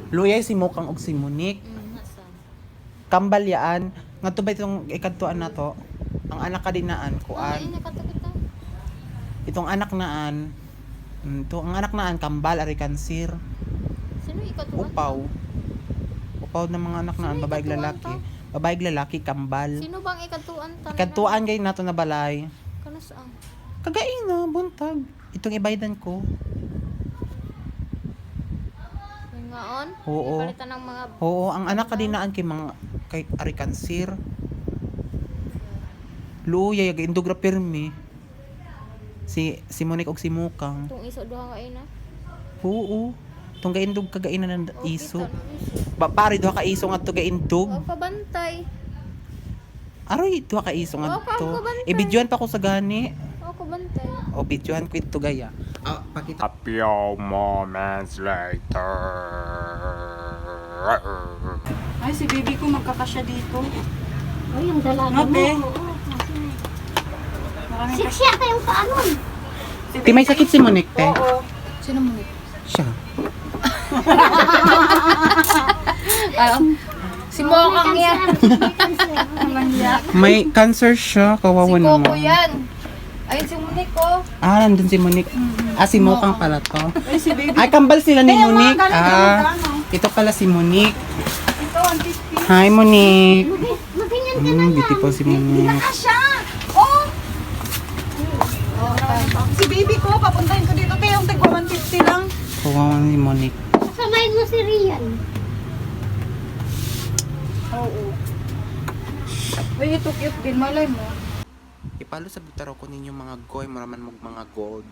Luyay si Mokang og si Monique. Nasa. Kambal yaan. Ngadto ba itong ikadtuan na to? Ang anak ka dinaan Ay, kuan. nakatakita. Itong anak naan. To ang anak naan kambal ari kansir. Sino ikatuan? Upaw. Upaw ng mga anak naan Sino babaeng ikatuan lalaki. ta? Babaeng lalaki kambal. Sino bang ikatuan? Ikadtuan gay nato na balay. Kano saan? Kagaing na buntag. Itong ibaydan ko. Yung ngaon? Oo. Ipalitan ng mga... Oo, ang anak ka dinaan kay ari kansir. Luya yag indog ra pirmi. Si Monique og si Mukang. Itong iso duha ka ina. Oo. Tong gaindog kagainan ng iso. kita ng iso. Pari duha ka iso ngadto gaindog. Huwag pabantay. Aroy duha ka iso Oo, ngadto. paano ka bantay? Ibidyohan pa ko sa gani. Huwag ko bantay. O bidyohan ko ito gaya. Ah, pakita. A few moments later. Ay, si baby ko magkakasya dito. Oh, yung dalaga No, mo. te. Oo, kasi Maraming siksi ata yung paanon. Ti may sakit si Monique te. Oo. Sino mo? Siya. Si Mokang May yan. cancer. May cancer siya, kawawa Si naman. Coco yan. Ayun si Monique ko. Ah, nandun si Monique. Ah, si Mokang pala to. Ay, si baby. Ay, kambal sila ni Te, yung mga Monique. ganito, Ah, magkano? ito pala si Monique. Ito, 150. Hi, Monique. Maganyan ka na lang. Beautiful si Monique. Kasya! Oh! Si baby ko, papuntahin ko dito. Te, yung tigwa 150 lang. Kawawa ni Monique. Kasamayin mo si Rian. Oo. Uy, ito cute din. Malay mo. Ipalo sa butaro ko ninyo mga goy, maraman mo mga gold.